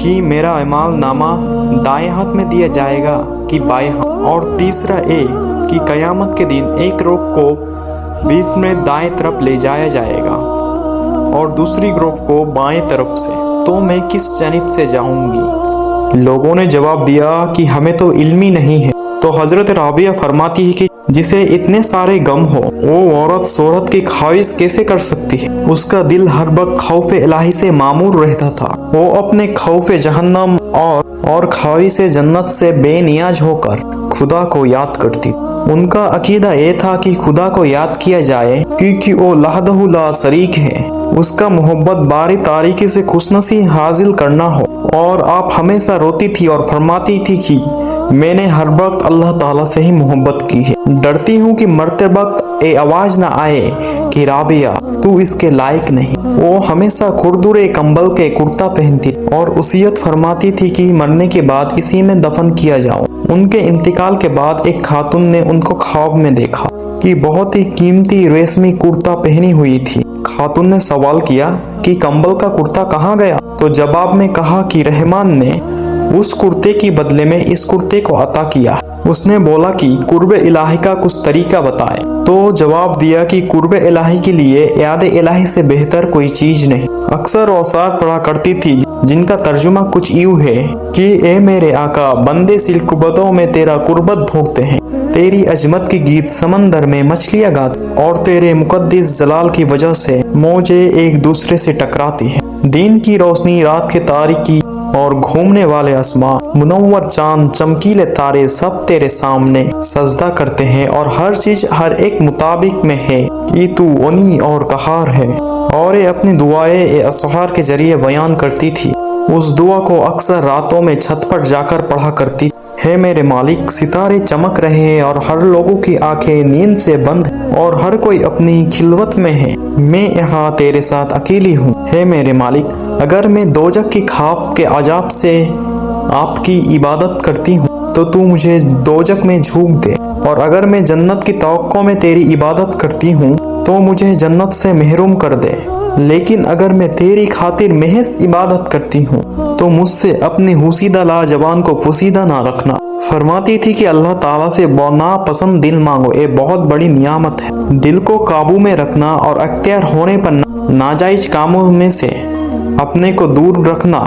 کہ میرا اعمال نامہ دائیں ہاتھ میں دیا جائے گا کہ بائیں ہاتھ، اور تیسرا یہ کہ قیامت کے دن ایک گروہ کو 20 منٹ دائیں طرف لے جایا جائے گا اور دوسری گروہ کو بائیں طرف سے، تو میں کس جانب سے جاؤں گی؟ لوگوں نے جواب دیا کہ ہمیں تو علم ہی نہیں ہے۔ تو حضرت رابعہ فرماتی ہے کہ جسے اتنے سارے غم ہو وہ عورت شہرت کی خواہش کیسے کر سکتی ہے؟ اس کا دل ہر وقت خوف الہی سے معمور رہتا تھا۔ وہ اپنے خوف جہنم اور خواہش جنت سے بے نیاز ہو کر خدا کو یاد کرتی۔ ان کا عقیدہ یہ تھا کہ خدا کو یاد کیا جائے کیونکہ وہ وحدہ لا شریک ہے، اس کا محبت باری تاریکی سے خوشنصیب حاصل کرنا ہو۔ اور آپ ہمیشہ روتی تھی اور فرماتی تھی کہ میں نے ہر وقت اللہ تعالیٰ سے ہی محبت کی ہے، ڈرتی ہوں کہ مرتے وقت یہ آواز نہ آئے کہ رابعہ تو اس کے لائق نہیں۔ وہ ہمیشہ کھردرے کمبل کے کرتا پہنتی اور وصیت فرماتی تھی کہ مرنے کے بعد اسی میں دفن کیا جاؤں۔ ان کے انتقال کے بعد ایک خاتون نے ان کو خواب میں دیکھا کہ بہت ہی قیمتی ریشمی کرتا پہنی ہوئی تھی۔ خاتون نے سوال کیا کہ کمبل کا کرتا کہاں گیا؟ تو جواب میں کہا کہ رحمان نے اس کرتے کی بدلے میں اس کرتے کو عطا کیا۔ اس نے بولا کہ قرب الہی کا کچھ طریقہ بتائے، تو جواب دیا کہ قرب الہی کے لیے یاد الہی سے بہتر کوئی چیز نہیں۔ اکثر اوصار پڑھا کرتی تھی جن کا ترجمہ کچھ یوں ہے کہ اے میرے آقا، بندے سلقبتوں میں تیرا قربت ڈھونڈتے ہیں، تیری عظمت کی گیت سمندر میں مچھلیاں گاتی اور تیرے مقدس جلال کی وجہ سے موجیں ایک دوسرے سے ٹکراتی ہیں۔ دین کی روشنی، رات کی تاریکی اور گھومنے والے آسمان، منور چاند، چمکیلے تارے سب تیرے سامنے سجدہ کرتے ہیں، اور ہر چیز ہر ایک مطابق میں ہے کہ تو غنی اور قہار ہے۔ اور یہ اپنی دعائیں اسحار کے ذریعے بیان کرتی تھی۔ اس دعا کو اکثر راتوں میں چھت پر جا کر پڑھا کرتی۔ ہے میرے مالک، ستارے چمک رہے ہیں اور ہر لوگوں کی آنکھیں نیند سے بند اور ہر کوئی اپنی خلوت میں ہے، میں یہاں تیرے ساتھ اکیلی ہوں۔ ہے میرے مالک، اگر میں دوزخ کی خواب کے عذاب سے آپ کی عبادت کرتی ہوں تو تو مجھے دوزخ میں جھونک دے، اور اگر میں جنت کی توقع میں تیری عبادت کرتی ہوں تو مجھے جنت سے محروم کر دے، لیکن اگر میں تیری خاطر محض عبادت کرتی ہوں تو مجھ سے اپنی حسیدہ لاجوان کو پوشیدہ نہ رکھنا۔ فرماتی تھی کہ اللہ تعالیٰ سے ناپسند دل مانگو، یہ بہت بڑی نعمت ہے۔ دل کو قابو میں رکھنا اور اختیار ہونے پر ناجائز کاموں میں سے اپنے کو دور رکھنا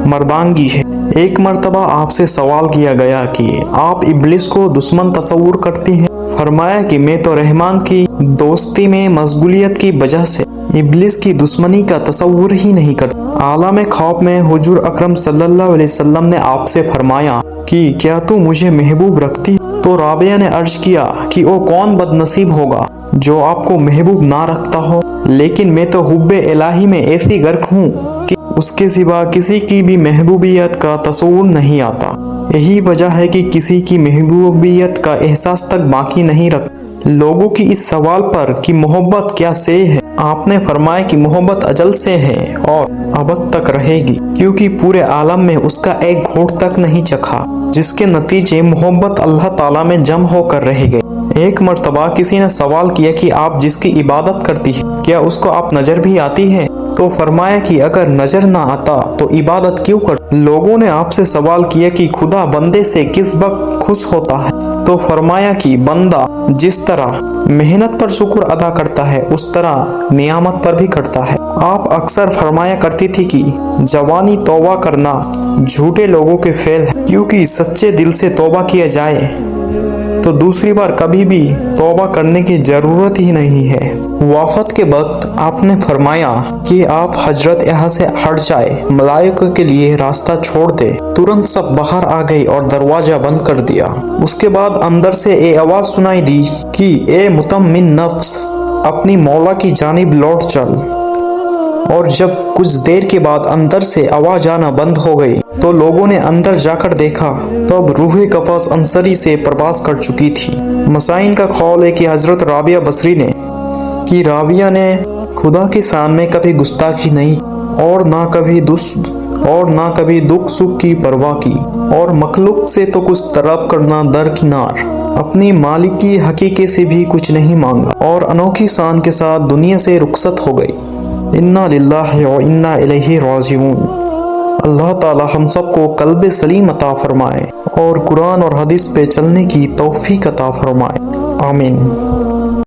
مردانگی ہے۔ ایک مرتبہ آپ سے سوال کیا گیا کہ آپ ابلیس کو دشمن تصور کرتی ہیں؟ فرمایا کہ میں تو رحمان کی دوستی میں مشغولیت کی وجہ سے ابلیس کی دشمنی کا تصور ہی نہیں کرتا۔ عالم خواب میں حضور اکرم صلی اللہ علیہ وسلم نے آپ سے فرمایا کہ کیا تو مجھے محبوب رکھتی؟ تو رابعہ نے عرض کیا کہ وہ کون بد نصیب ہوگا جو آپ کو محبوب نہ رکھتا ہو، لیکن میں تو حب الہی میں ایسی غرق ہوں کہ اس کے سوا کسی کی بھی محبوبیت کا تصور نہیں آتا۔ یہی وجہ ہے کہ کسی کی محبوبیت کا احساس تک باقی نہیں رکھتا۔ لوگوں کی اس سوال پر کہ محبت کیا سے ہے، آپ نے فرمایا کہ محبت اجل سے ہے اور ابد تک رہے گی، کیونکہ پورے عالم میں اس کا ایک گھونٹ تک نہیں چکھا، جس کے نتیجے محبت اللہ تعالیٰ میں جمع ہو کر رہ گئے۔ ایک مرتبہ کسی نے سوال کیا کہ آپ جس کی عبادت کرتی ہیں کیا اس کو آپ نظر بھی آتی ہے؟ تو فرمایا کہ اگر نظر نہ آتا تو عبادت کیوں کر؟ لوگوں نے آپ سے سوال کیا کہ خدا بندے سے کس وقت خوش ہوتا ہے؟ تو فرمایا کہ بندہ جس طرح محنت پر شکر ادا کرتا ہے اس طرح نعمت پر بھی کرتا ہے۔ آپ اکثر فرمایا کرتی تھی کہ جوانی توبہ کرنا جھوٹے لوگوں کے فعل ہے، کیونکہ سچے دل سے توبہ کیا جائے تو دوسری بار کبھی بھی توبہ کرنے کی ضرورت ہی نہیں ہے۔ وفات کے وقت آپ نے فرمایا کہ آپ حضرت یہاں سے ہٹ جائے، ملائکہ کے لیے راستہ چھوڑ دے۔ ترنت سب باہر آ گئی اور دروازہ بند کر دیا۔ اس کے بعد اندر سے یہ آواز سنائی دی کہ اے مطمئن نفس، اپنی مولا کی جانب لوٹ چل۔ اور جب کچھ دیر کے بعد اندر سے آواز آنا بند ہو گئی تو لوگوں نے اندر جا کر دیکھا، تب روح قفس انصری سے پرواز کر چکی تھی۔ مسائن کا قول ہے کہ حضرت رابعہ بصری نے خدا کی شان میں کبھی گستاخی نہیں اور نہ کبھی دکھ سکھ کی پرواہ کی، اور مخلوق سے تو کچھ طلب کرنا درکنار، اپنی مالکی حقیقے سے بھی کچھ نہیں مانگا، اور انوکھی شان کے ساتھ دنیا سے رخصت ہو گئی۔ انا للہ و انا الیہ راجعون۔ اللہ تعالی ہم سب کو قلب سلیم عطا فرمائے اور قرآن اور حدیث پہ چلنے کی توفیق عطا فرمائے، آمین۔